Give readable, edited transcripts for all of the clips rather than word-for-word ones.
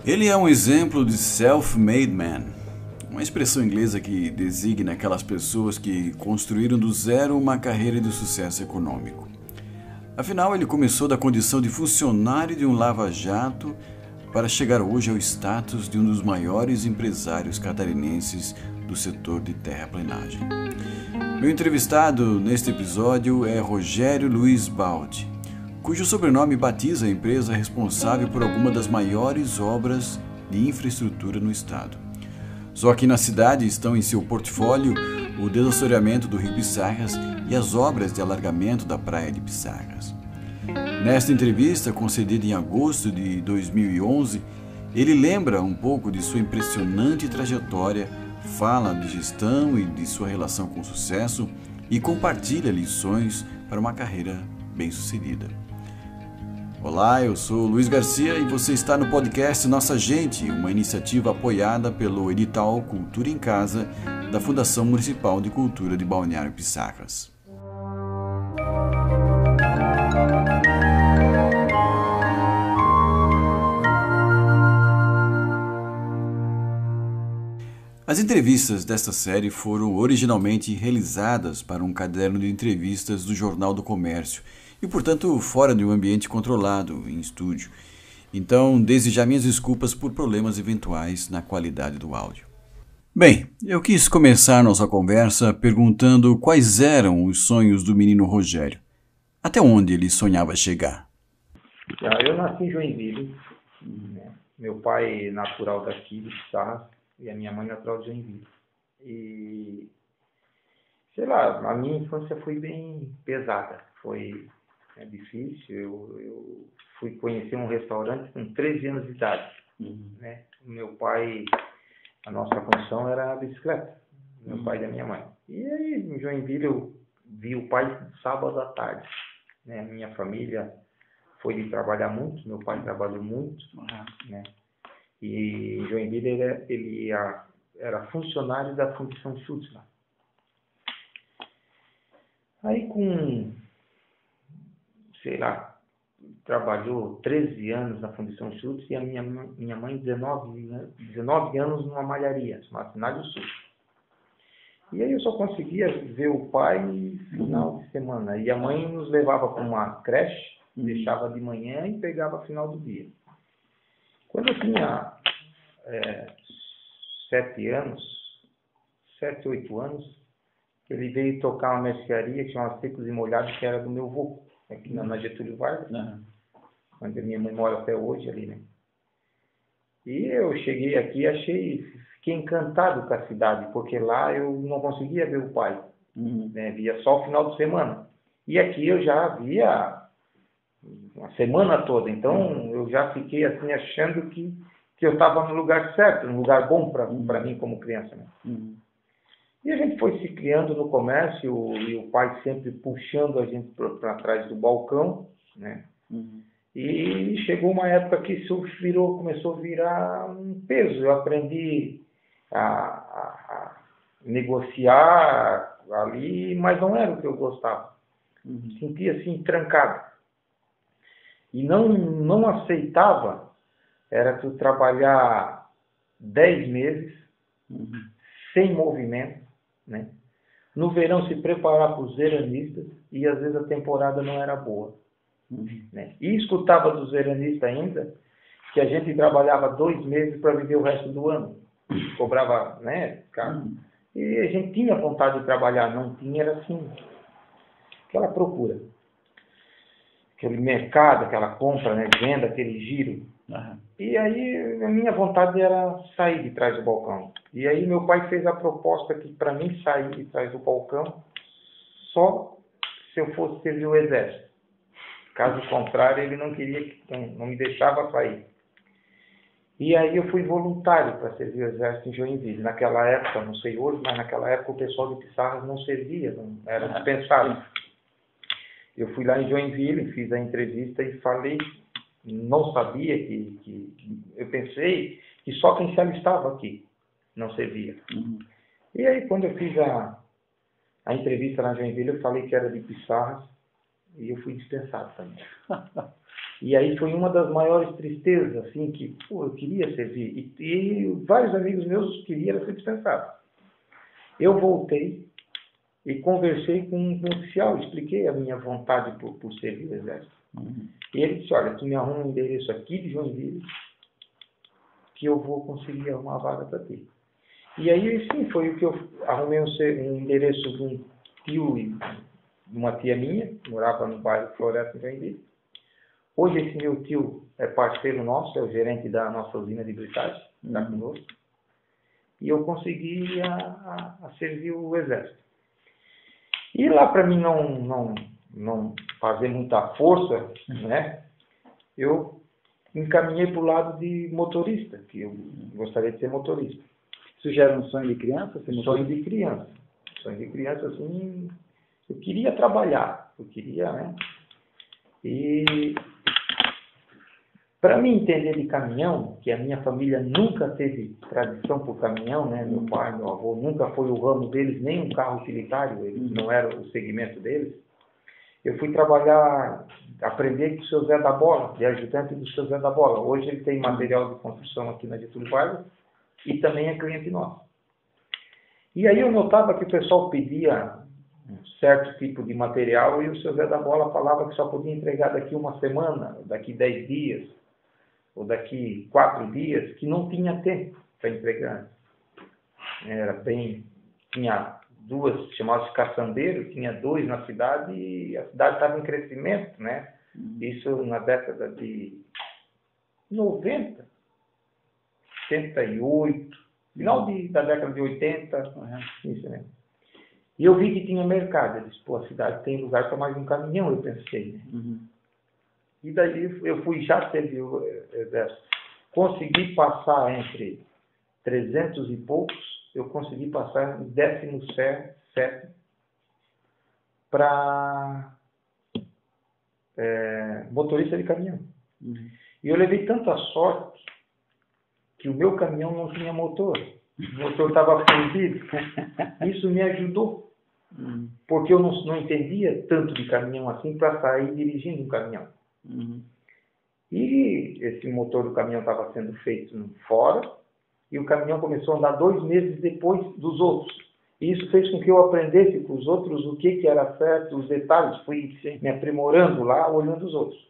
Ele é um exemplo de self-made man, uma expressão inglesa que designa aquelas pessoas que construíram do zero uma carreira de sucesso econômico. Afinal, ele começou da condição de funcionário de um lava-jato para chegar hoje ao status de um dos maiores empresários catarinenses do setor de terraplenagem. Meu entrevistado neste episódio é Rogério Luiz Baldi, cujo sobrenome batiza a empresa responsável por alguma das maiores obras de infraestrutura no estado. Só que na cidade estão em seu portfólio o desassoreamento do rio Pissarras e as obras de alargamento da praia de Pissarras. Nesta entrevista, concedida em agosto de 2011, ele lembra um pouco de sua impressionante trajetória, fala de gestão e de sua relação com o sucesso e compartilha lições para uma carreira bem-sucedida. Olá, eu sou Luiz Garcia e você está no podcast Nossa Gente, uma iniciativa apoiada pelo edital Cultura em Casa da Fundação Municipal de Cultura de Balneário Pissarras. As entrevistas desta série foram originalmente realizadas para um caderno de entrevistas do Jornal do Comércio e, portanto, fora de um ambiente controlado, em estúdio. Então, desde já minhas desculpas por problemas eventuais na qualidade do áudio. Bem, eu quis começar nossa conversa perguntando quais eram os sonhos do menino Rogério. Até onde ele sonhava chegar? Eu nasci em Joinville, né? Meu pai natural daqui, de Pissarras, e a minha mãe natural de Joinville. E, sei lá, a minha infância foi bem pesada, foi difícil. Eu fui conhecer um restaurante com 13 anos de idade. Né? Meu pai, a nossa função era a bicicleta, meu pai e da minha mãe. E aí, em Joinville, eu vi o pai sábado à tarde. Né? Minha família foi de trabalhar muito, meu pai trabalhou muito, né? E em Joinville ele era funcionário da Fundição Schutz lá. Aí sei lá, trabalhou 13 anos na Fundição Schutz e a minha mãe 19 anos numa malharia, chamada Cenário Sul. E aí eu só conseguia ver o pai final de semana. E a mãe nos levava para uma creche, deixava de manhã e pegava final do dia. Quando eu tinha 7 anos, 7, 8 anos, ele veio tocar uma mercearia que chama Secos e Molhados, que era do meu avô, aqui na Getúlio Vargas, onde a minha mãe mora até hoje ali, né? E eu cheguei aqui, fiquei encantado com a cidade, porque lá eu não conseguia ver o pai, né? Via só o final de semana. E aqui eu já via a semana toda, então eu já fiquei assim achando que eu estava no lugar certo, num lugar bom para mim como criança, né? E a gente foi se criando no comércio e o pai sempre puxando a gente para trás do balcão, né? E chegou uma época que isso começou a virar um peso. Eu aprendi a negociar ali, mas não era o que eu gostava. Me sentia assim trancado. E não aceitava era tu trabalhar 10 meses sem movimento, né? No verão se preparar para os veranistas e às vezes a temporada não era boa. Né? E escutava dos veranistas ainda que a gente trabalhava 2 meses para viver o resto do ano. Cobrava, né, caro. E a gente tinha vontade de trabalhar, não tinha, era assim, aquela procura. Aquele mercado, aquela compra, né, venda, aquele giro. E aí a minha vontade era sair de trás do balcão. E aí meu pai fez a proposta que para mim sair de trás do balcão só se eu fosse servir o exército. Caso contrário, ele não queria, não me deixava sair. E aí eu fui voluntário para servir o exército em Joinville. Naquela época, não sei hoje, mas naquela época o pessoal de Pissarras não servia, não era dispensado. Eu fui lá em Joinville, fiz a entrevista e falei, não sabia eu pensei que só quem se alistava aqui não servia. E aí quando eu fiz a entrevista na Joinville, eu falei que era de Pissarras e eu fui dispensado também. E aí foi uma das maiores tristezas, assim, que eu queria servir. E vários amigos meus queriam ser dispensados. Eu voltei e conversei com um oficial, expliquei a minha vontade por servir o Exército. E ele disse, olha, tu me arruma um endereço aqui de Joinville, que eu vou conseguir arrumar a vaga para ti. E aí, sim, foi o que eu arrumei um endereço de um tio e de uma tia minha, que morava no bairro Floresta, em Joinville. Hoje esse meu tio é parceiro nosso, é o gerente da nossa usina de britagem, está conosco. E eu consegui a servir o Exército. E lá, para mim não fazer muita força, né, eu encaminhei para o lado de motorista, que eu gostaria de ser motorista. Isso já era um sonho de criança? Sonho de criança. Sonho de criança, assim, eu queria trabalhar, eu queria, né? E para mim entender de caminhão, que a minha família nunca teve tradição por caminhão, né? Meu pai, meu avô, nunca foi o ramo deles, nem um carro utilitário, eles não era o segmento deles. Eu fui trabalhar, aprender com o seu Zé da Bola, de ajudante do seu Zé da Bola. Hoje ele tem material de construção aqui na Getúlio Vargas e também é cliente nosso. E aí eu notava que o pessoal pedia um certo tipo de material e o seu Zé da Bola falava que só podia entregar daqui uma semana, daqui 10 dias, ou daqui 4 dias, que não tinha tempo para entregar. Era bem... Tinha duas, chamavam-se caçambeiros, tinha 2 na cidade e a cidade estava em crescimento, né? Isso na década de 90, 78, final da década de 80, isso mesmo. E eu vi que tinha mercado. Eu disse, pô, a cidade tem lugar para mais um caminhão, eu pensei, né? E daí eu fui já servir o Exército. Consegui passar entre 300 e poucos, eu consegui passar no 17º para motorista de caminhão. E eu levei tanta sorte que o meu caminhão não tinha motor. O motor estava fundido. Isso me ajudou. Porque eu não entendia tanto de caminhão assim para sair dirigindo um caminhão. E esse motor do caminhão estava sendo feito fora e o caminhão começou a andar 2 meses depois dos outros. E isso fez com que eu aprendesse com os outros o que era certo, os detalhes. Fui me aprimorando lá, olhando os outros.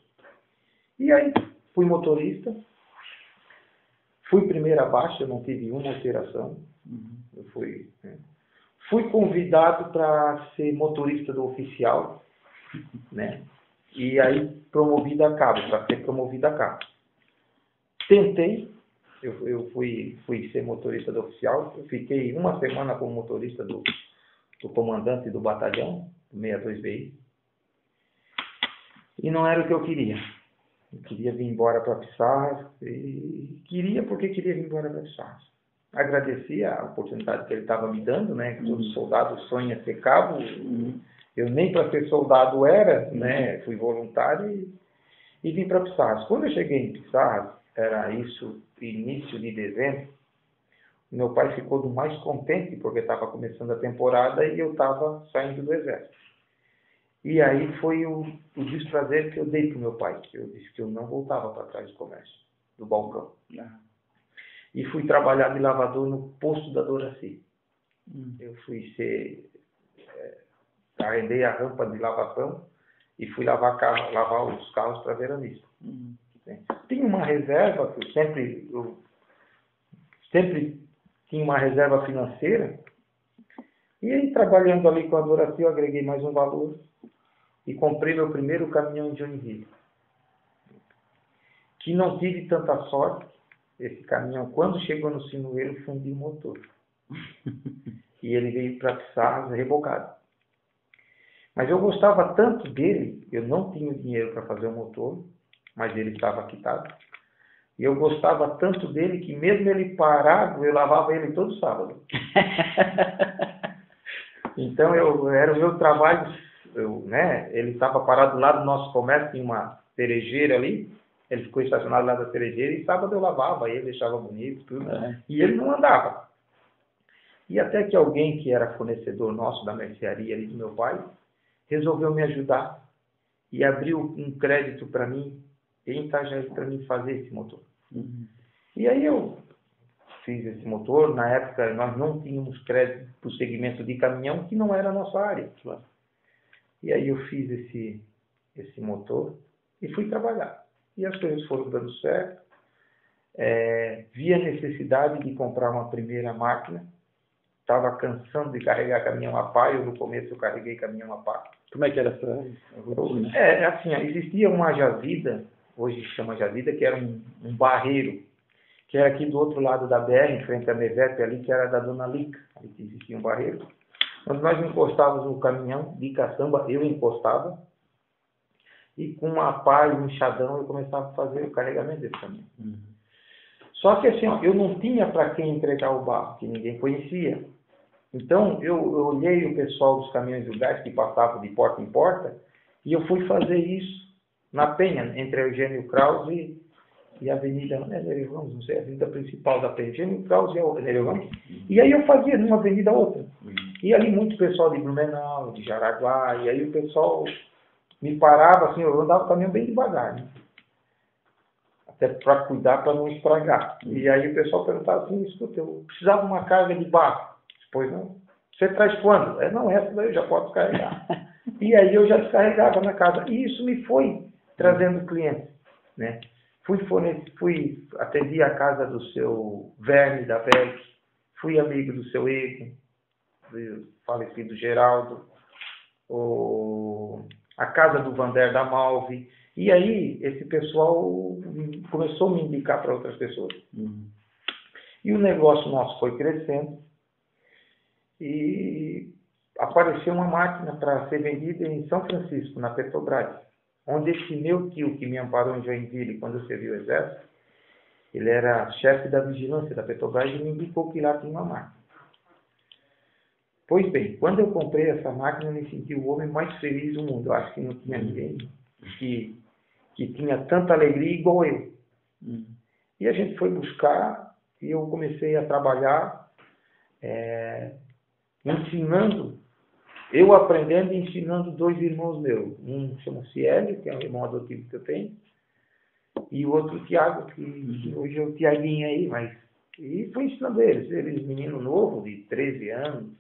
E aí, fui motorista. Fui primeira baixa, eu não tive uma alteração. Eu fui convidado para ser motorista do oficial, né? E aí promovido a cabo, para ser promovido a cabo. Tentei, eu fui ser motorista do oficial, eu fiquei uma semana como motorista do comandante do batalhão, do 62BI, e não era o que eu queria. Eu queria vir embora para Pissarras, e queria porque queria vir embora para Pissarras. Agradecia a oportunidade que ele estava me dando, né? Todo soldado sonha ser cabo. Eu nem para ser soldado era, né? Fui voluntário e vim para Pissarras. Quando eu cheguei em Pissarras, era isso, início de dezembro, meu pai ficou do mais contente porque estava começando a temporada e eu estava saindo do Exército. E aí foi o desprazer que eu dei para o meu pai. Eu disse que eu não voltava para trás do comércio, do balcão. E fui trabalhar de lavador no posto da Doraci. Eu fui arrendei a rampa de lavação e fui lavar os carros para veranista. Tinha uma reserva, que eu sempre tinha uma reserva financeira. E aí, trabalhando ali com a Doraci, eu agreguei mais um valor e comprei meu primeiro caminhão de Joinville. Que não tive tanta sorte. Esse caminhão, quando chegou no Sinueiro, fundiu o motor. E ele veio para Pissarras rebocado. Mas eu gostava tanto dele, eu não tinha dinheiro para fazer o motor, mas ele estava quitado. E eu gostava tanto dele que mesmo ele parado, eu lavava ele todo sábado. Então era o meu trabalho, né? Ele estava parado lá do nosso comércio, tinha uma cerejeira ali. Ele ficou estacionado lá da cerejeira e sábado eu lavava ele, deixava bonito, tudo. E ele não andava. E até que alguém que era fornecedor nosso da mercearia ali do meu pai, resolveu me ajudar e abriu um crédito para mim em Itajaí para mim fazer esse motor. E aí eu fiz esse motor. Na época nós não tínhamos crédito para o segmento de caminhão, que não era a nossa área. E aí eu fiz esse motor e fui trabalhar. E as coisas foram dando certo. Vi a necessidade de comprar uma primeira máquina. Estava cansando de carregar caminhão a pá. No começo eu carreguei caminhão a pá. Como é que era essa rotina? Assim, existia uma jazida, hoje se chama jazida, que era um barreiro, que era aqui do outro lado da BR, em frente à Mevep ali, que era da Dona Lica. Ali existia um barreiro. Quando nós encostávamos no caminhão de caçamba, eu encostava, e com uma pá e um enxadão eu começava a fazer o carregamento desse caminhão. Só que assim, eu não tinha para quem entregar o barro, que ninguém conhecia. Então, eu olhei o pessoal dos caminhões do gás que passavam de porta em porta, e eu fui fazer isso na Penha, entre a Eugênio Krause e a Avenida Nélio Ramos, não sei, a avenida principal da Penha, Eugênio Krause e a Nélio Ramos. E aí eu fazia de uma avenida a outra. E ali muito pessoal de Blumenau, de Jaraguá, e aí o pessoal me parava, assim, eu andava o caminhão bem devagar, né? Até para cuidar, para não estragar. E aí o pessoal perguntava assim, escuta, eu precisava de uma carga de barro. Pois não. Você traz quando? Não, essa daí eu já posso descarregar. E aí eu já descarregava na casa. E isso me foi trazendo clientes, né? Fui atender a casa do seu Verne, da VEC, fui amigo do seu Ego, do falecido Geraldo, a casa do Vander da Malve. E aí esse pessoal começou a me indicar para outras pessoas. E o negócio nosso foi crescendo. E apareceu uma máquina para ser vendida em São Francisco, na Petrobras, onde esse meu tio, que me amparou em Joinville quando eu servi o Exército, ele era chefe da vigilância da Petrobras e me indicou que lá tinha uma máquina. Pois bem, quando eu comprei essa máquina, eu me senti o homem mais feliz do mundo. Eu acho que não tinha ninguém que tinha tanta alegria igual eu. E a gente foi buscar e eu comecei a trabalhar ensinando, eu aprendendo e ensinando dois irmãos meus. Um chama-se Hélio, que é um irmão adotivo que eu tenho, e o outro Tiago, que hoje é o Tiaguinho aí, mas... E fui ensinando eles menino novo, de 13 anos,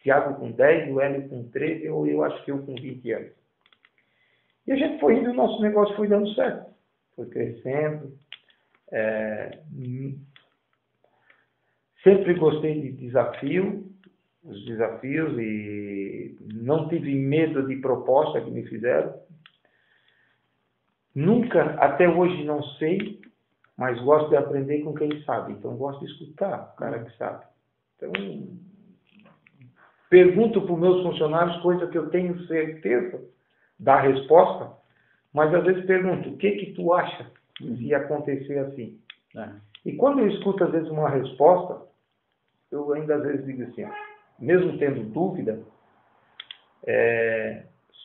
Tiago com 10, o Hélio com 13, ou eu acho que eu com 20 anos. E a gente foi indo, o nosso negócio foi dando certo, foi crescendo. Sempre gostei de os desafios, e não tive medo de proposta que me fizeram. Nunca, até hoje não sei, mas gosto de aprender com quem sabe. Então gosto de escutar o cara que sabe. Então, pergunto para os meus funcionários coisa que eu tenho certeza da resposta, mas às vezes pergunto, o que tu acha se acontecer assim? E quando eu escuto às vezes uma resposta, eu ainda às vezes digo assim, mesmo tendo dúvida,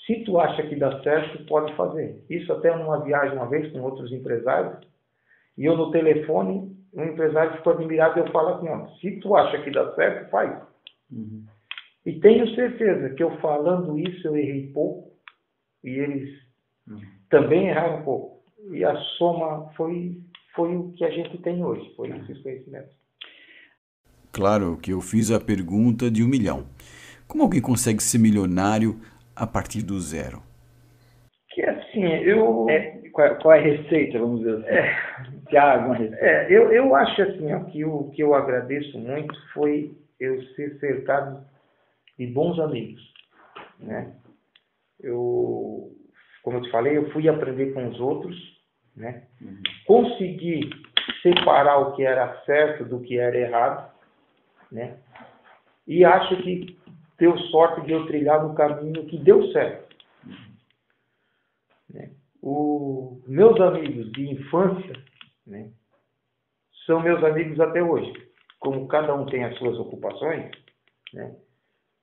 se tu acha que dá certo, pode fazer. Isso até numa viagem uma vez com outros empresários, e eu no telefone, um empresário ficou admirado, e eu falo assim, se tu acha que dá certo, faz. E tenho certeza que eu falando isso, eu errei pouco, e eles também erraram pouco. E a soma foi o que a gente tem hoje, foi esses conhecimentos. Claro que eu fiz a pergunta de 1 milhão. Como alguém consegue ser milionário a partir do zero? Que assim, qual é a receita, vamos dizer assim? Tiago, uma receita. Eu acho assim, que o que eu agradeço muito foi eu ser cercado de bons amigos, né? Como eu te falei, eu fui aprender com os outros, né? Consegui separar o que era certo do que era errado, né? E acho que deu sorte de eu trilhar no caminho que deu certo, né? Os meus amigos de infância, né, são meus amigos até hoje. Como cada um tem as suas ocupações, né,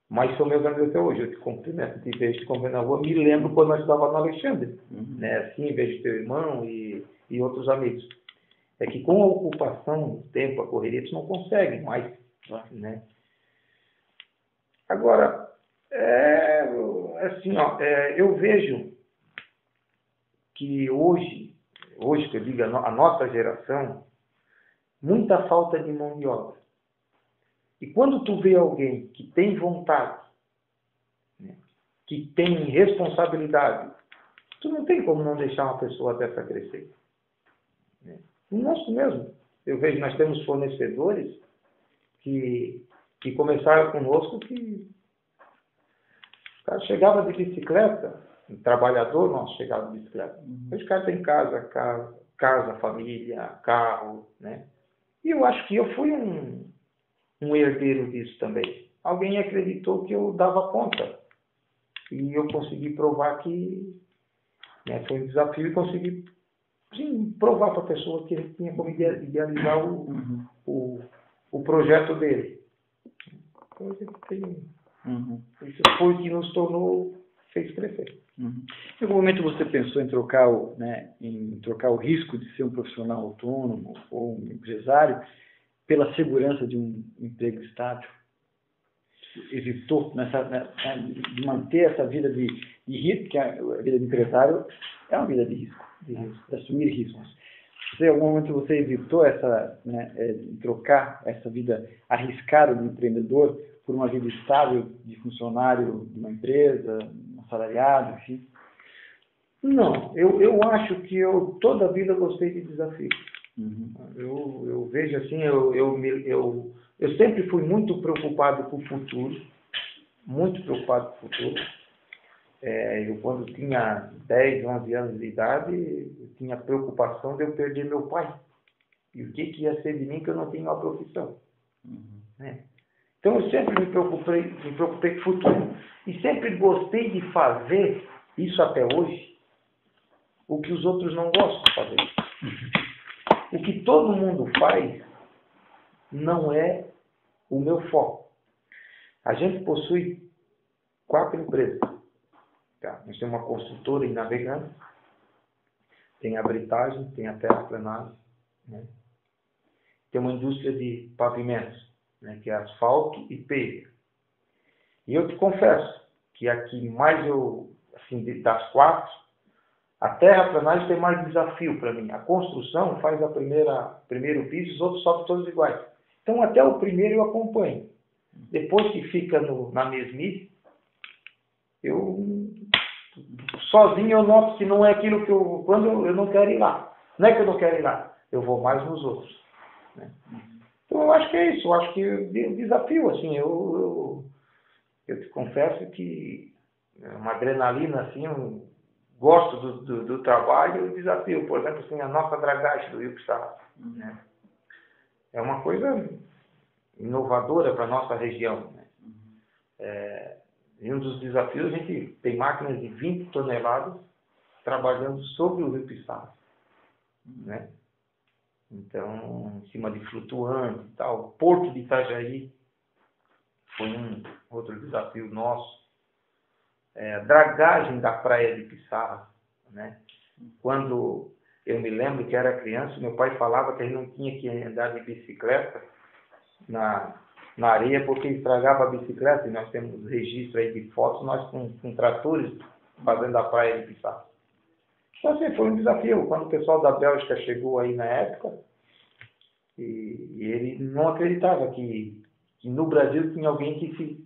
mas são meus amigos até hoje. Eu te cumprimento, te vejo, te cumprimento na rua. Me lembro quando nós estávamos no Alexandre, né, assim, vejo teu irmão e outros amigos. É que com a ocupação, o tempo, a correria, tu não consegue mais, né? Agora, assim, eu vejo que hoje que eu digo a nossa geração, muita falta de mão de obra. E quando tu vê alguém que tem vontade, né, que tem responsabilidade, tu não tem como não deixar uma pessoa dessa crescer. Né? Nosso mesmo. Eu vejo, nós temos fornecedores que começaram conosco que o cara chegava de bicicleta, um trabalhador nosso chegava de bicicleta. Os caras têm casa, família, carro, né? E eu acho que eu fui um herdeiro disso também. Alguém acreditou que eu dava conta. E eu consegui provar que, né, foi um desafio e consegui, sim, provar para a pessoa que ele tinha como idealizar o projeto dele. Então, a gente tem... Isso foi o que nos tornou, fez crescer. Em algum momento você pensou em trocar o risco de ser um profissional autônomo ou um empresário pela segurança de um emprego estável? Evitou de manter essa vida de risco, que a vida de empresário é uma vida de risco, de assumir riscos. Em algum momento você evitou trocar essa vida arriscada de empreendedor por uma vida estável de funcionário de uma empresa, um assalariado, enfim? Não, eu acho que eu toda a vida gostei de desafios. Eu vejo assim, eu sempre fui muito preocupado com o futuro, muito preocupado com o futuro. Eu quando tinha 10, 11 anos de idade, eu tinha preocupação de eu perder meu pai. E o que ia ser de mim que eu não tinha uma profissão. Né? Então eu sempre me preocupei com o futuro. E sempre gostei de fazer, isso até hoje, o que os outros não gostam de fazer. O que todo mundo faz não é o meu foco. A gente possui 4 empresas. Tá? Nós temos uma construtora em Navegantes, tem a britagem, tem a terraplanagem, né? Tem uma indústria de pavimentos, né? Que é asfalto e paving. E eu te confesso que aqui mais das 4, a terraplanagem tem mais desafio para mim. A construção faz primeiro piso, os outros sobem todos iguais. Então até o primeiro eu acompanho. Depois que fica na mesmice, sozinho eu noto que não é aquilo que quando eu não quero ir lá. Não é que eu não quero ir lá, eu vou mais nos outros. Né? Então eu acho que é isso, eu acho que o desafio, assim, eu te confesso que é uma adrenalina, assim, eu gosto do trabalho e o desafio. Por exemplo, assim, a nossa dragagem do Rio Pissarra, né? É uma coisa inovadora para a nossa região. Né? E um dos desafios, a gente tem máquinas de 20 toneladas trabalhando sobre o Rio Pissarra. Né? Então, em cima de flutuante e tal. O Porto de Itajaí foi um outro desafio nosso. A dragagem da praia de Pissarra. Né? Quando eu me lembro que era criança, meu pai falava que a gente não tinha que andar de bicicleta na areia porque estragava a bicicleta, e nós temos registro aí de fotos, nós com tratores fazendo a praia de Pissarra. Então, assim, foi um desafio. Quando o pessoal da Bélgica chegou aí na época, e ele não acreditava que no Brasil tinha alguém que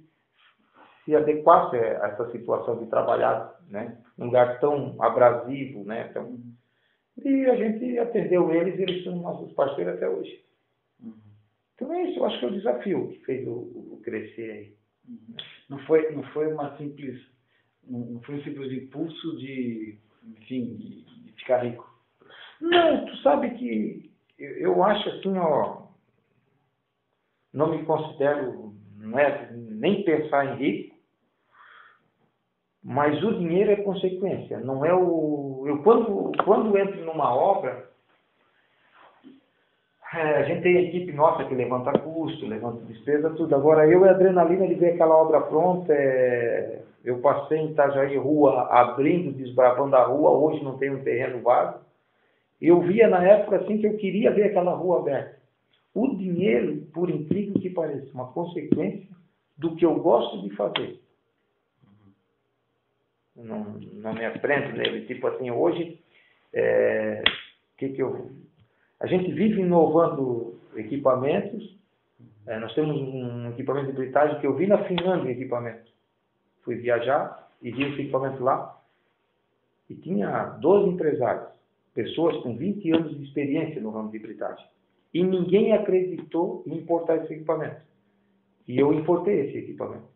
se adequasse a essa situação de trabalhar, né, num lugar tão abrasivo, né? Então, e a gente atendeu eles são nossos parceiros até hoje. Então é isso, eu acho que é o desafio que fez o crescer aí. Não foi um simples impulso de ficar rico. Não, tu sabe que eu acho assim, ó, não me considero, não é nem pensar em rico, mas o dinheiro é consequência, não é eu quando entro numa obra, a gente tem a equipe nossa que levanta custo, levanta despesa, tudo. Agora eu, a adrenalina de ver aquela obra pronta, eu passei em Itajaí rua, abrindo, desbravando a rua, hoje não tem um terreno vago. Eu via na época assim que eu queria ver aquela rua aberta. O dinheiro, por incrível que pareça, uma consequência do que eu gosto de fazer. Não me aprendo nele. Tipo assim, hoje A gente vive inovando equipamentos. Nós temos um equipamento de britagem que eu vi na Finlândia, equipamento. Fui viajar e vi esse equipamento lá. E tinha 12 empresários, pessoas com 20 anos de experiência no ramo de britagem. E ninguém acreditou em importar esse equipamento. E eu importei esse equipamento.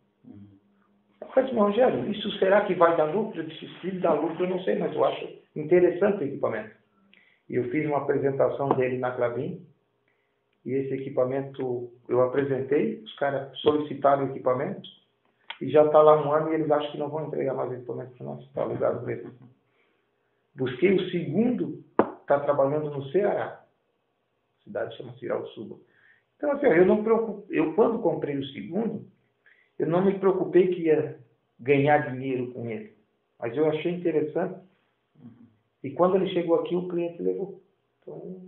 Eu disse, Rogério, isso será que vai dar lucro? Eu disse, se dá lucro, eu não sei, mas eu acho interessante o equipamento. E eu fiz uma apresentação dele na Klabin. E esse equipamento eu apresentei, os caras solicitaram o equipamento. E já está lá 1 ano e eles acham que não vão entregar mais o equipamento para nós. Está alugado mesmo. Busquei o segundo, está trabalhando no Ceará. A cidade chama-se Irauçuba. Então, assim, eu quando comprei o segundo, eu não me preocupei que ia ganhar dinheiro com ele. Mas eu achei interessante. E quando ele chegou aqui, o cliente levou. Então,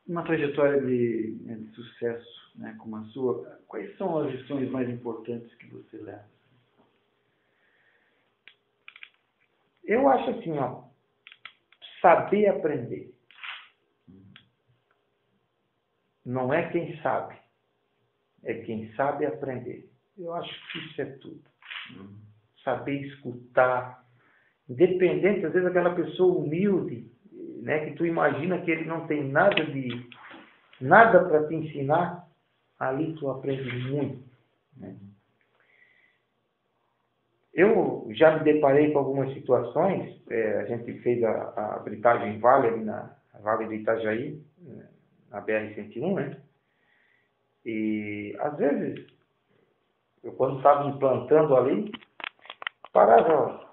uma trajetória de sucesso, né, como a sua, quais são as lições mais importantes que você leva? Eu acho assim, saber aprender. Não é quem sabe, é quem sabe aprender. Eu acho que isso é tudo. Saber escutar, independente, às vezes aquela pessoa humilde, né, que tu imagina que ele não tem nada para te ensinar, ali tu aprende muito. Né? Eu já me deparei com algumas situações, a gente fez a britagem Vale, ali na Vale do Itajaí, na BR-101, né? E, às vezes, eu quando estava implantando ali, parava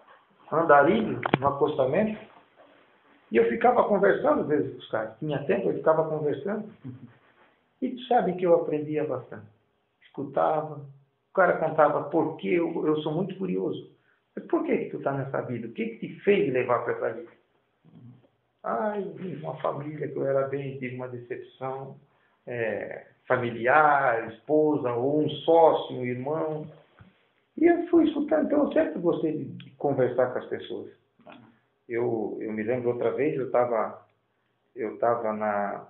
andarilho no acostamento, e eu ficava conversando, às vezes, com os caras. Tinha tempo, eu ficava conversando. E tu sabe que eu aprendia bastante. Escutava, o cara contava por que eu sou muito curioso. Mas por que tu está nessa vida? O que te fez levar para essa vida? Eu vim de uma família que eu era bem, tive uma decepção familiar, esposa, ou um sócio, um irmão. E eu fui escutando. Então, eu sempre gostei de conversar com as pessoas. Eu me lembro outra vez, eu estava na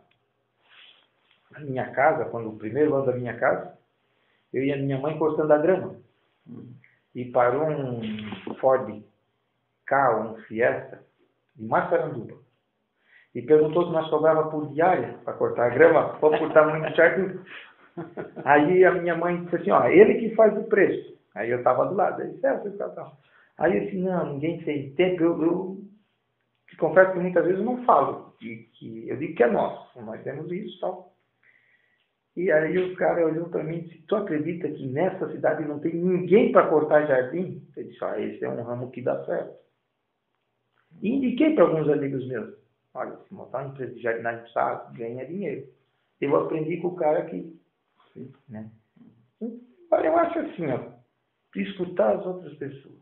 minha casa, quando o primeiro ano da minha casa, eu e a minha mãe cortando a grama. E parou um Ford Ka, um Fiesta, de Massaranduba. E perguntou se nós cobrava por diária para cortar a grama, ou por tamanho certo. Aí a minha mãe disse assim, ele que faz o preço. Aí eu estava do lado, aí Aí eu disse, não, ninguém tem tempo, eu te confesso que muitas vezes eu não falo, que eu digo que é nosso, nós temos isso e tal. E aí o cara olhou para mim e disse, tu acredita que nessa cidade não tem ninguém para cortar jardim? Eu disse, esse é um ramo que dá certo. E indiquei para alguns amigos meus, olha, se montar uma empresa de jardinagem, sabe, ganha dinheiro. Eu aprendi com o cara aqui. Né? Olha, eu acho assim, escutar as outras pessoas.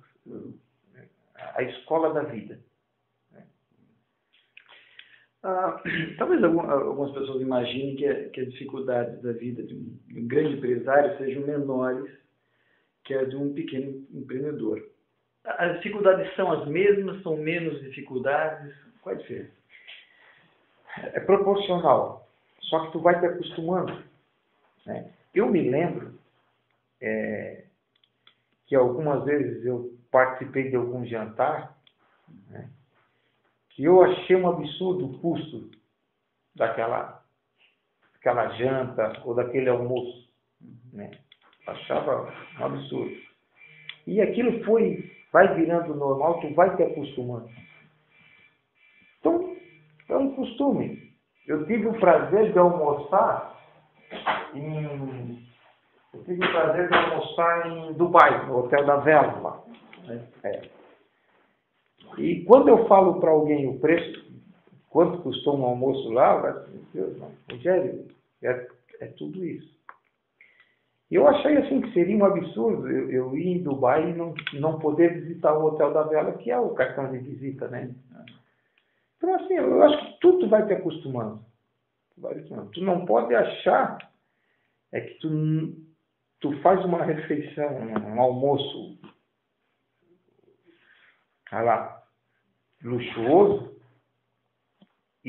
A escola da vida. Talvez algumas pessoas imaginem que as dificuldades da vida de um grande empresário sejam menores que as de um pequeno empreendedor. As dificuldades são as mesmas, são menos dificuldades? Qual a diferença? É proporcional, só que tu vai te acostumando. Né? Eu me lembro que algumas vezes eu participei de algum jantar, né? Que eu achei um absurdo o custo daquela janta ou daquele almoço. Né? Achava um absurdo. E aquilo vai virando normal, tu vai te acostumando. Então, é um costume. Eu tive o prazer de almoçar em Dubai, no Hotel da Vela lá. E quando eu falo para alguém o preço, quanto custou um almoço lá, vai dizer, Deus, Rogério, é tudo isso. E eu achei assim que seria um absurdo eu ir em Dubai e não poder visitar o Hotel da Vela, que é o cartão de visita, né? Então, assim, eu acho que tudo vai te acostumando. Tu não pode achar que tu faz uma refeição, um almoço, luxuoso,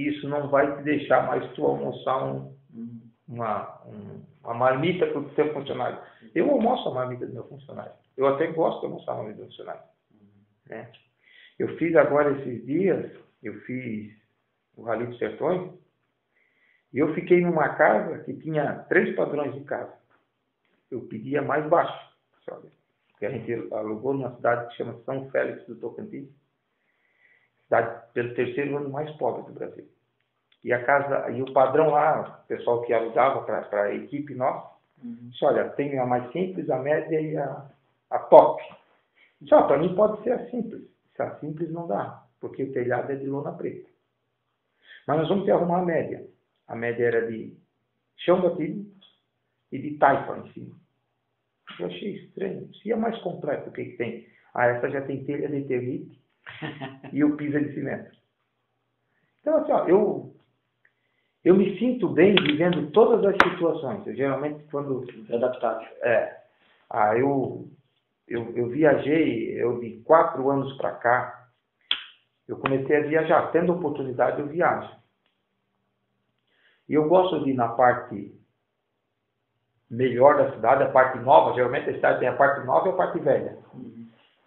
isso não vai te deixar mais tu almoçar uma marmita para o teu funcionário. Eu almoço a marmita do meu funcionário. Eu até gosto de almoçar a marmita do meu funcionário. Né? Eu fiz agora esses dias, eu fiz o Rally dos Sertões, e eu fiquei numa casa que tinha 3 padrões de casa. Eu pedia mais baixo, sabe? Porque a gente alugou numa cidade que chama São Félix do Tocantins, cidade pelo 3º ano mais pobre do Brasil. E a casa, e o padrão lá, o pessoal que alugava para a equipe nossa, disse, olha, tem a mais simples, a média e a top. Só, para mim pode ser a simples. Se a simples não dá, porque o telhado é de lona preta. Mas nós vamos ter que arrumar a média. A média era de chão batido e de taipa em cima. Eu achei estranho. Se é mais completo, o que tem? Ah, essa já tem telha de termite e o piso é de cimento. Então, assim, ó, eu me sinto bem vivendo todas as situações. Eu geralmente, quando... Adaptável. Eu viajei, de 4 anos para cá, eu comecei a viajar. Tendo oportunidade, eu viajo. E eu gosto de ir na parte melhor da cidade, a parte nova. Geralmente a cidade tem a parte nova e a parte velha.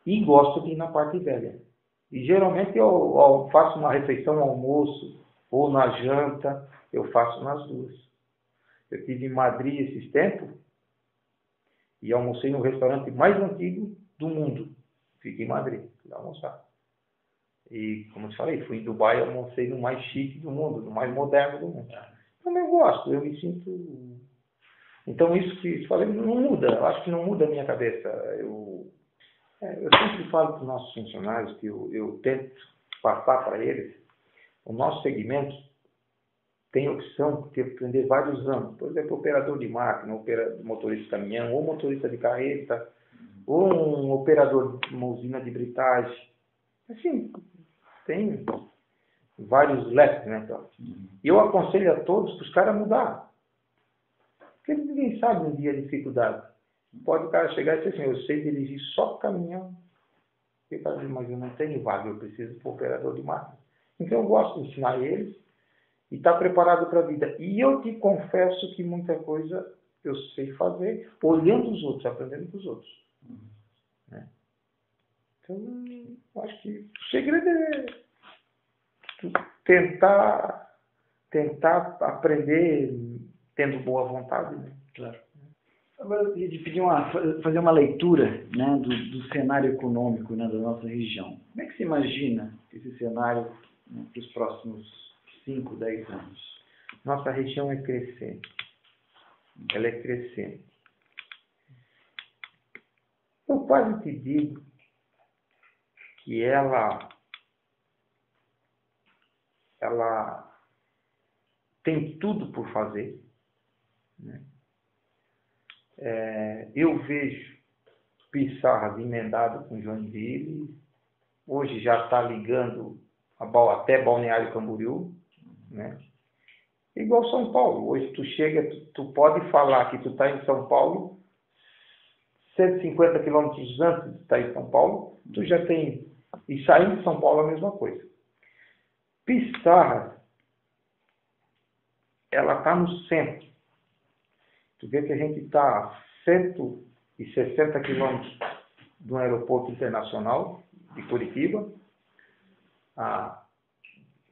E gosto de ir na parte velha. E geralmente eu faço uma refeição no almoço ou na janta, eu faço nas duas. Eu estive em Madrid esses tempos e almocei no restaurante mais antigo do mundo. Fiquei em Madrid, fui almoçar. E, como eu te falei, fui em Dubai e almocei no mais chique do mundo, no mais moderno do mundo. Então eu gosto, eu me sinto... Então isso que eu falei não muda, eu acho que não muda a minha cabeça. Eu sempre falo para os nossos funcionários que eu tento passar para eles, o nosso segmento tem opção de aprender vários ramos. Por exemplo, operador de máquina, motorista de caminhão, ou motorista de carreta, ou um operador de uma usina de britagem. Assim, tem vários leques, né? E eu aconselho a todos para os caras mudar. Porque ninguém sabe um dia a dificuldade. Pode o cara chegar e dizer assim, eu sei dirigir só caminhão. E o cara diz, mas eu não tenho vaga, eu preciso de um operador de máquina. Então eu gosto de ensinar eles e estar preparado para a vida. E eu te confesso que muita coisa eu sei fazer olhando os outros, aprendendo com os outros. Né? Então, eu acho que o segredo é tentar aprender tendo boa vontade. Né? Claro. Agora eu queria te pedir fazer uma leitura, né, do cenário econômico, né, da nossa região. Como é que você imagina esse cenário, né, para os próximos 5, 10 anos? Nossa região é crescente. Ela é crescente. Eu quase te digo que ela tem tudo por fazer. Né? Eu vejo Pissarras emendado com Joinville, hoje já está ligando até Balneário Camboriú, né? Igual São Paulo, hoje tu chega, tu pode falar que tu está em São Paulo, 150 quilômetros antes de estar em São Paulo, tu já tem, e saindo de São Paulo a mesma coisa. Pissarras, ela está no centro. Tu vê que a gente está a 160 quilômetros do aeroporto internacional de Curitiba, a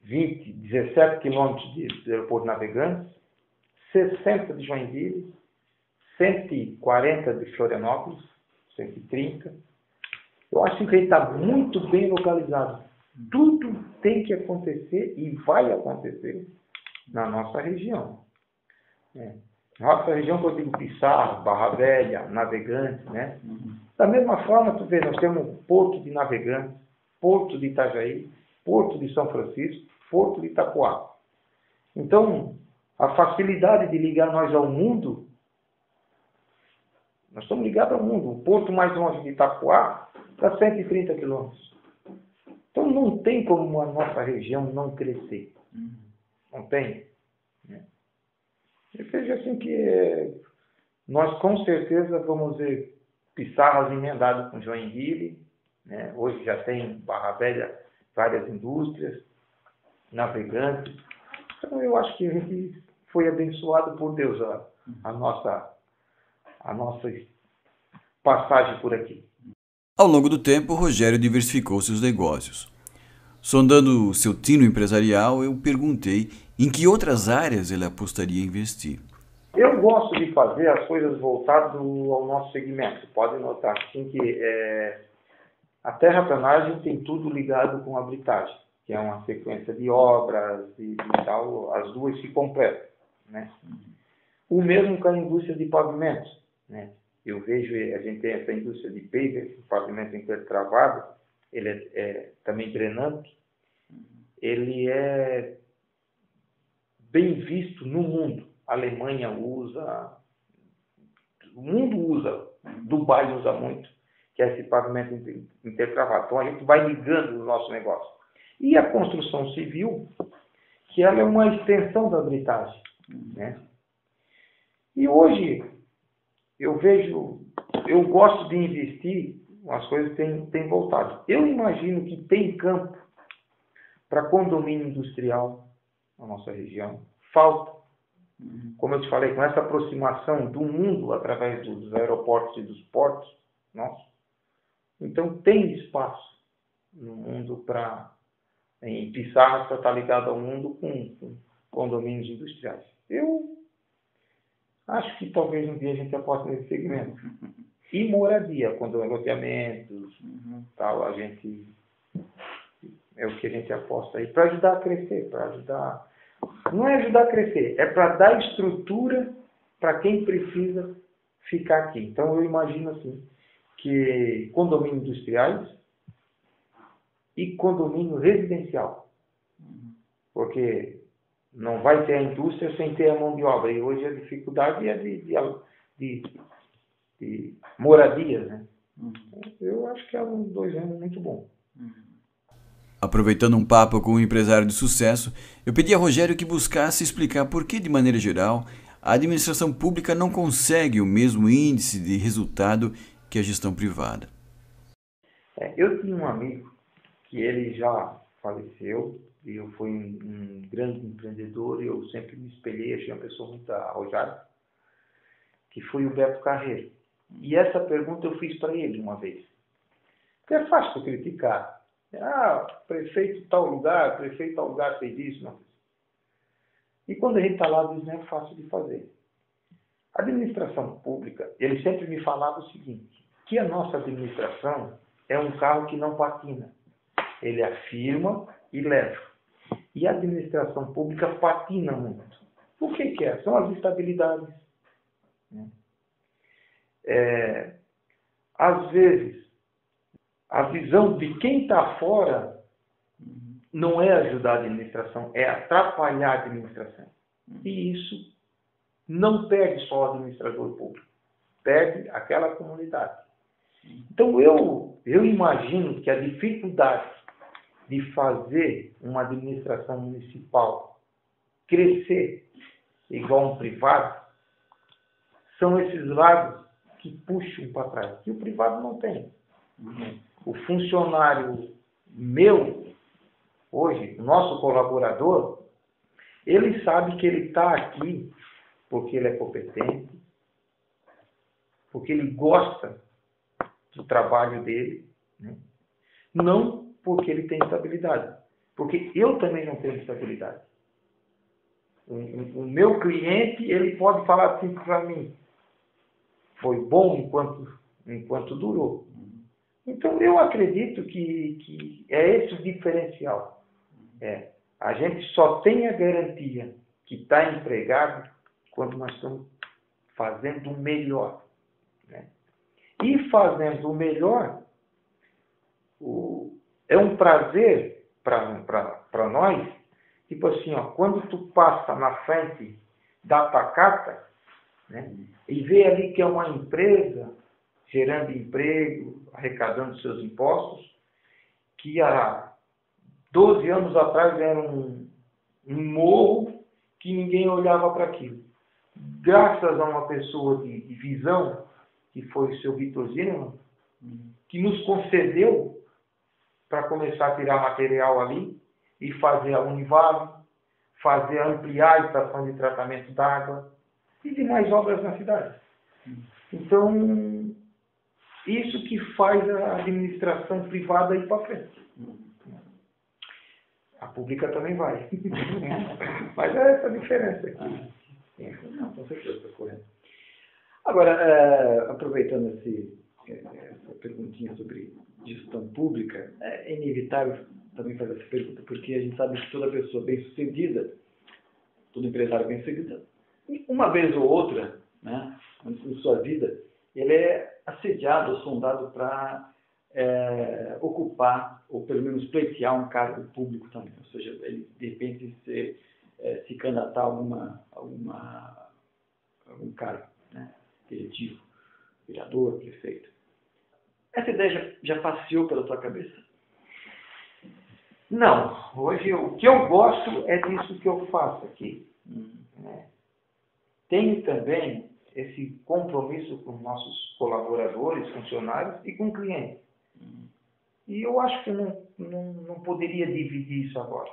17 quilômetros do aeroporto Navegantes, 60 de Joinville, 140 de Florianópolis, 130. Eu acho que a gente está muito bem localizado. Tudo tem que acontecer e vai acontecer na nossa região. Nossa região, que eu digo Pissarras, Barra Velha, Navegantes, né? Da mesma forma, tu vê, nós temos o Porto de Navegantes, Porto de Itajaí, Porto de São Francisco, Porto de Itapuá. Então, a facilidade de ligar nós ao mundo, nós estamos ligados ao mundo. O porto mais longe de Itapuá está 130 quilômetros. Então, não tem como a nossa região não crescer. Não tem. Eu vejo assim que nós com certeza vamos ver Pissarras emendado com Joinville, né? Hoje já tem Barra Velha, várias indústrias. navegantes. Então eu acho que a gente foi abençoado por Deus a nossa passagem por aqui. Ao longo do tempo, Rogério diversificou seus negócios. Sondando seu tino empresarial, eu perguntei em que outras áreas ele apostaria em investir. Eu gosto de fazer as coisas voltadas ao nosso segmento. Pode notar assim que a terraplanagem tem tudo ligado com a britagem, que é uma sequência de obras e tal, as duas se completam, né? O mesmo com a indústria de pavimentos, né? Eu vejo, a gente tem essa indústria de paver, pavimento intertravado, ele é também drenante, ele é bem visto no mundo. A Alemanha usa, o mundo usa, Dubai usa muito, que é esse pavimento intertravado. Então a gente vai ligando o nosso negócio. E a construção civil, que ela é uma extensão da britagem, né? E hoje eu gosto de investir, as coisas têm voltado. Eu imagino que tem campo para condomínio industrial na nossa região. Falta. Como eu te falei, com essa aproximação do mundo através dos aeroportos e dos portos, nossa, então tem espaço no mundo para Pissarras para estar ligado ao mundo com condomínios industriais. Eu acho que talvez um dia a gente aposte nesse segmento. E moradia, loteamentos, tal, a gente é o que a gente aposta aí para ajudar a crescer, para ajudar. Não é ajudar a crescer, é para dar estrutura para quem precisa ficar aqui. Então eu imagino assim que condomínios industriais e condomínio residencial, porque não vai ter a indústria sem ter a mão de obra. E hoje a dificuldade é de moradias, né? Eu acho que é um dois anos muito bom. Aproveitando um papo com um empresário de sucesso, eu pedi a Rogério que buscasse explicar por que, de maneira geral, a administração pública não consegue o mesmo índice de resultado que a gestão privada. Eu tinha um amigo que ele já faleceu, e eu fui um grande empreendedor, e eu sempre me espelhei, achei uma pessoa muito arrojada, que foi o Beto Carreiro. E essa pergunta eu fiz para ele uma vez. Porque é fácil criticar. Prefeito tal lugar fez isso. Não. E quando a gente está lá, diz, não é fácil de fazer. A administração pública, ele sempre me falava o seguinte, que a nossa administração é um carro que não patina. Ele afirma e leva. E a administração pública patina muito. O que é? São as instabilidades. Às vezes, a visão de quem está fora não é ajudar a administração, é atrapalhar a administração. E isso não perde só o administrador público, perde aquela comunidade. Então, eu imagino que a dificuldade de fazer uma administração municipal crescer igual um privado são esses lados que puxam para trás, que o privado não tem. O funcionário meu, hoje, o nosso colaborador, ele sabe que ele está aqui porque ele é competente, porque ele gosta do trabalho dele, né? Não porque ele tem estabilidade, porque eu também não tenho estabilidade. O meu cliente, ele pode falar assim para mim, foi bom enquanto durou. Então, eu acredito que é esse o diferencial. A gente só tem a garantia que está empregado quando nós estamos fazendo o melhor. Né? E fazendo o melhor, é um prazer para nós, tipo assim, quando tu passa na frente da pacata, né, e vê ali que é uma empresa gerando emprego, arrecadando seus impostos, que há 12 anos atrás era um morro que ninguém olhava para aquilo. Graças a uma pessoa de visão, que foi o seu Vitor Zimmermann, que nos concedeu para começar a tirar material ali, e fazer a Univale, ampliar a estação de tratamento d'água e demais obras na cidade. Então, isso que faz a administração privada ir para frente. A pública também vai. Mas é essa a diferença aqui. Não, com certeza, está correto. Agora, aproveitando essa perguntinha sobre gestão pública, é inevitável também fazer essa pergunta, porque a gente sabe que toda pessoa bem-sucedida, todo empresário bem-sucedido, uma vez ou outra, né, em sua vida, ele é assediado ou sondado para ocupar, ou pelo menos pleitear um cargo público também. Ou seja, ele, de repente, se candidatar a algum cargo, né, eletivo, vereador, prefeito. Essa ideia já passeou pela tua cabeça? Não. Hoje, o que eu gosto é disso que eu faço aqui. Né? Tenho também esse compromisso com nossos colaboradores, funcionários e com clientes. E eu acho que não poderia dividir isso agora.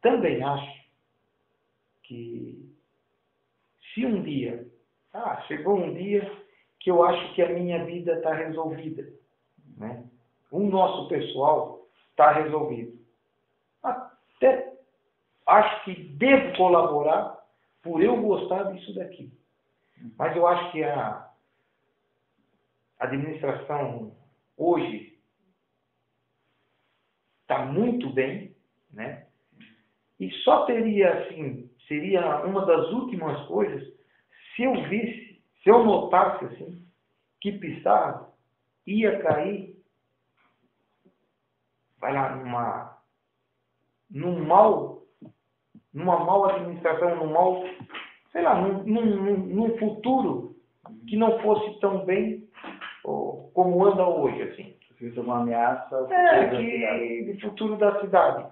Também acho que se um dia, chegou um dia que eu acho que a minha vida está resolvida, né? O nosso pessoal está resolvido. Até acho que devo colaborar por eu gostar disso daqui. Mas eu acho que a administração hoje está muito bem, né? E só teria, assim, seria uma das últimas coisas se eu notasse, assim, que Pissarra ia cair, vai lá, numa mal administração, num futuro que não fosse tão bem como anda hoje, assim. Isso é uma ameaça de futuro da cidade.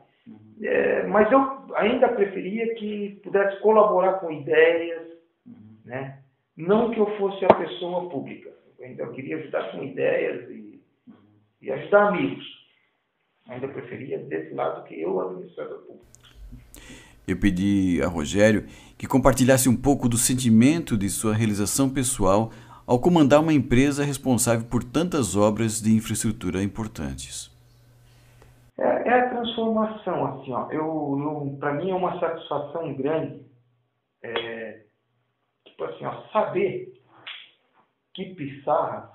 Mas eu ainda preferia que pudesse colaborar com ideias, né? Não que eu fosse a pessoa pública. Eu queria ajudar com ideias e ajudar amigos. Ainda preferia desse lado que eu, administrador público. Eu pedi a Rogério que compartilhasse um pouco do sentimento de sua realização pessoal ao comandar uma empresa responsável por tantas obras de infraestrutura importantes. É a transformação, assim, ó. Para mim é uma satisfação grande, saber que Pissarra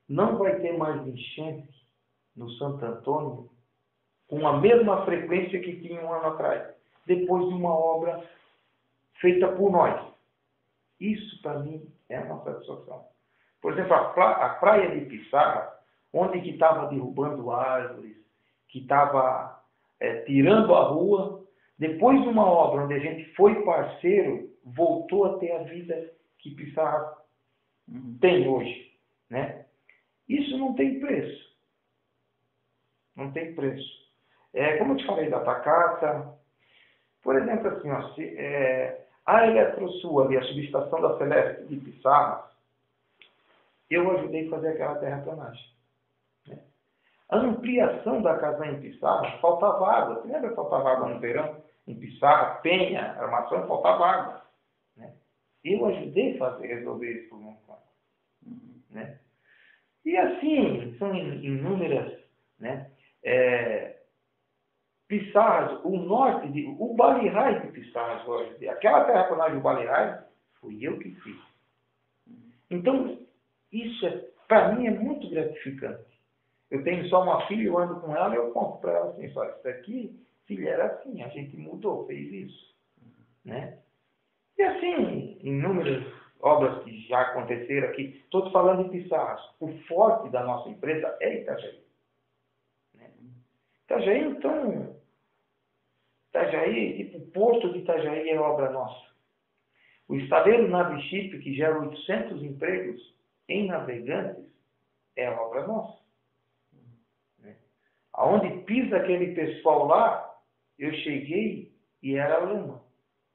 não vai ter mais enchente no Santo Antônio com a mesma frequência que tinha um ano atrás, depois de uma obra feita por nós. Isso, para mim, é uma satisfação. Por exemplo, a praia de Pissarra, onde que estava derrubando árvores, que estava tirando a rua, depois de uma obra onde a gente foi parceiro, voltou a ter a vida que Pissarra tem hoje, né? Isso não tem preço. Não tem preço. Como eu te falei da Tacata, por exemplo, assim, ó, a Eletrosul, ali, a subestação da Celeste de Pissarra, eu ajudei a fazer aquela terraplanagem. Né? A ampliação da casa em Pissarra, faltava água. Você lembra que faltava água no verão? Em Pissarra, Penha, Armação, faltava água. Né? Eu ajudei a resolver esse problema. Né? E assim, são inúmeras, né? Pissarras, o Baleirrais de Pissarras, aquela terraplanagem do Baleirrais, fui eu que fiz. Então, isso para mim é muito gratificante. Eu tenho só uma filha, eu ando com ela e eu conto para ela assim, isso aqui, filha, era assim, a gente mudou, fez isso. Né? E assim, inúmeras obras que já aconteceram aqui. Estou falando de Pissarras. O forte da nossa empresa é Itajaí. Né? Itajaí, então, tipo, o Porto de Itajaí é obra nossa. O estaleiro Naviship, que gera 800 empregos em Navegantes, é obra nossa. Né? Aonde pisa aquele pessoal lá, eu cheguei e era lama.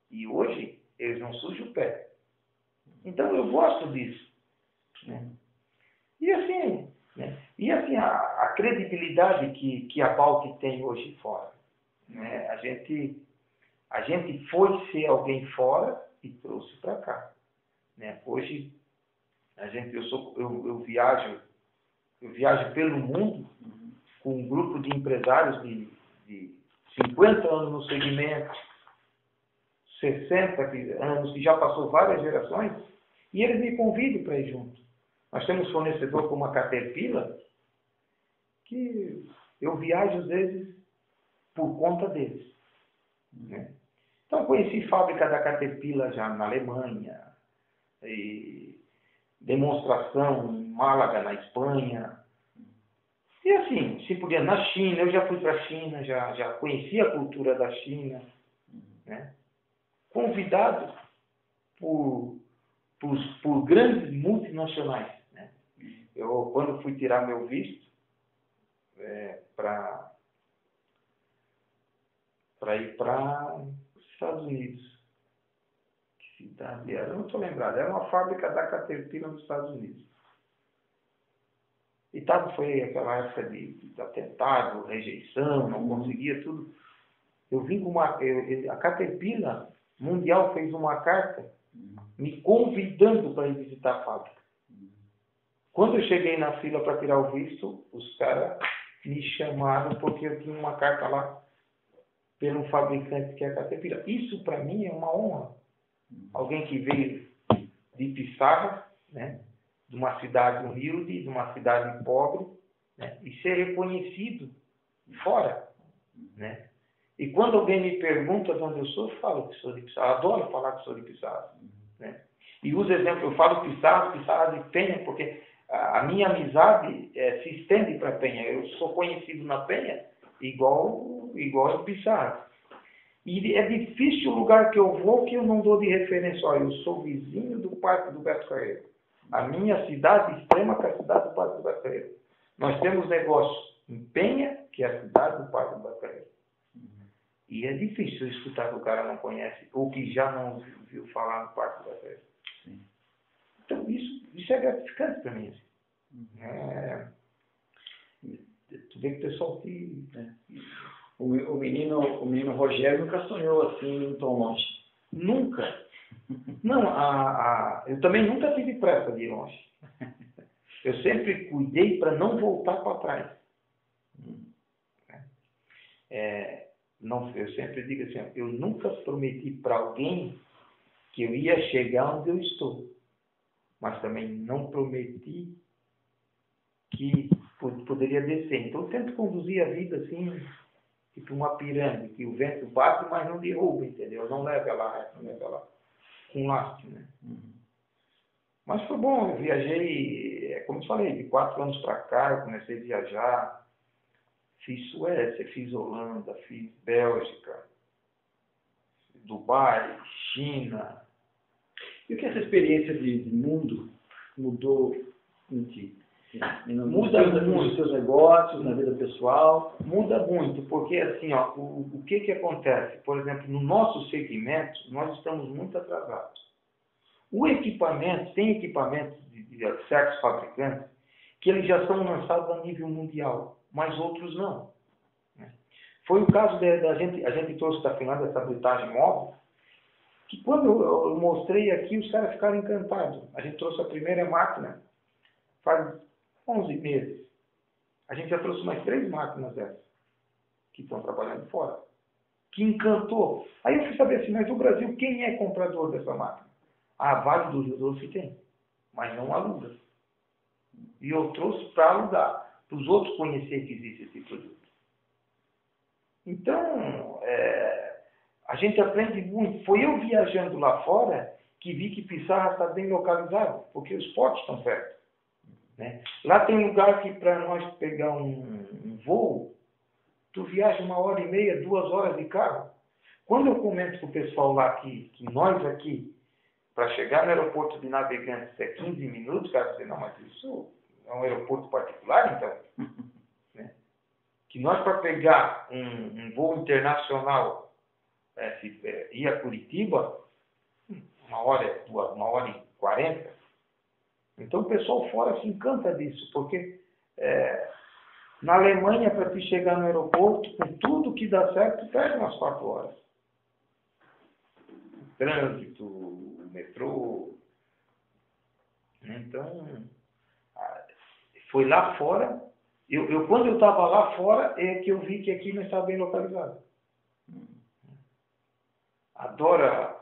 E hoje, eles não sujam o pé. Então, eu gosto disso. Né? E assim, a credibilidade que a Balc tem hoje fora. né? A gente foi ser alguém fora e trouxe para cá, né? Hoje eu viajo pelo mundo com um grupo de empresários de 50 anos no segmento, 60 anos, que já passou várias gerações, e eles me convidam para ir junto. Nós temos fornecedor como a Caterpillar, que eu viajo às vezes por conta deles, né? Então, conheci fábrica da Caterpillar já na Alemanha, e demonstração em Málaga, na Espanha. E assim, se podia, na China, eu já fui para a China, já conheci a cultura da China, né? Convidado por grandes multinacionais, né? Eu, quando fui tirar meu visto para ir para os Estados Unidos, que cidade era? Eu não estou lembrado. Era uma fábrica da Caterpillar nos Estados Unidos. E foi aquela época de atentado, rejeição, não conseguia tudo. Eu vim com a Caterpillar Mundial fez uma carta me convidando para ir visitar a fábrica. Quando eu cheguei na fila para tirar o visto, os caras me chamaram porque eu tinha uma carta lá pelo fabricante que é a Caterpillar. Isso para mim é uma honra. Alguém que veio de Pissarra, né, de uma cidade humilde, de uma cidade pobre, né, e ser reconhecido fora, né? E quando alguém me pergunta de onde eu sou, eu falo que sou de Pissarra. Adoro falar que sou de Pissarra, né? E uso exemplo, eu falo Pissarra de Penha, porque a minha amizade se estende para Penha. Eu sou conhecido na Penha igual em Pissarra. E é difícil o lugar que eu vou que eu não dou de referência. Olha, eu sou vizinho do Parque do Beto Carreiro. A minha cidade extrema é a cidade do Parque do Beto Carreiro. Nós temos negócio em Penha, que é a cidade do Parque do Beto Carreiro. E é difícil escutar que o cara não conhece ou que já não viu falar no Parque do Beto Carreiro. Então, isso é gratificante para mim. Assim. Tu vê que o pessoal que... O menino Rogério nunca sonhou assim tão longe. Nunca. Não, eu também nunca tive pressa de ir longe. Eu sempre cuidei para não voltar para trás. Eu sempre digo assim, eu nunca prometi para alguém que eu ia chegar onde eu estou. Mas também não prometi que poderia descer. Então eu tento conduzir a vida assim, tipo uma pirâmide, que o vento bate, mas não derruba, entendeu? Não leva ela com lastro, né? Mas foi bom, eu viajei, como eu falei, de 4 anos para cá, eu comecei a viajar, fiz Suécia, fiz Holanda, fiz Bélgica, Dubai, China. E o que essa experiência de mundo mudou em ti? Muda muito nos seus negócios, na vida pessoal? Muda muito, porque assim, ó, o que acontece? Por exemplo, no nosso segmento, nós estamos muito atrasados. Tem equipamentos de certos fabricantes que eles já são lançados a nível mundial, mas outros não, né? Foi o caso a gente trouxe da Finlândia essa britagem móvel, que quando eu mostrei aqui, os caras ficaram encantados. A gente trouxe a primeira máquina faz 11 meses. A gente já trouxe mais 3 máquinas dessas, que estão trabalhando fora, que encantou. Aí eu fui saber assim, mas no Brasil, quem é comprador dessa máquina? A Vale do Rio Doce tem, mas não aluga. E eu trouxe para alugar, para os outros conhecerem que existe esse produto. Então, a gente aprende muito. Foi eu viajando lá fora que vi que Pissarra está bem localizado, porque os portos estão perto, né? Lá tem lugar que para nós pegar um voo, tu viaja 1h30, 2 horas de carro. Quando eu comento com o pessoal lá que nós aqui, para chegar no aeroporto de Navegantes é 15 minutos, o cara diz, não, mas isso é um aeroporto particular, então? Né? Que nós, para pegar um voo internacional, ir a Curitiba, 1h40. Então o pessoal fora se encanta disso, porque Na Alemanha, para te chegar no aeroporto, com tudo que dá certo, tu perde umas 4 horas. O trânsito, o metrô. Então, foi lá fora. Quando eu estava lá fora, é que eu vi que aqui não estava bem localizado. Adoro,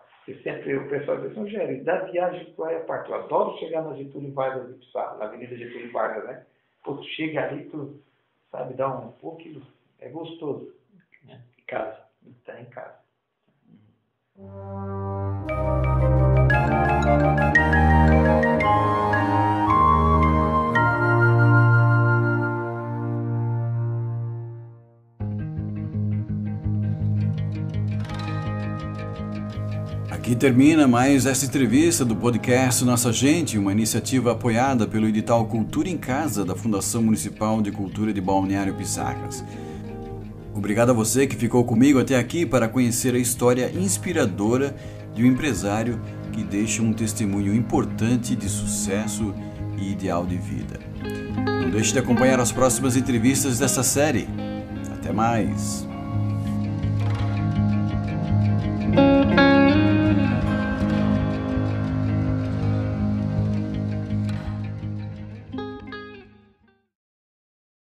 sempre o pessoal diz, Rogério, da viagem qual é a parte? Eu adoro chegar na Getúlio Vargas de Pissarro, na Avenida Getúlio Vargas, né? Pô, tu chega ali, tu sabe, dá um pouquinho, é gostoso. Né? Em casa. Está em casa. Aqui termina mais essa entrevista do podcast Nossa Gente, uma iniciativa apoiada pelo edital Cultura em Casa da Fundação Municipal de Cultura de Balneário Pissarras. Obrigado a você que ficou comigo até aqui para conhecer a história inspiradora de um empresário que deixa um testemunho importante de sucesso e ideal de vida. Não deixe de acompanhar as próximas entrevistas dessa série. Até mais!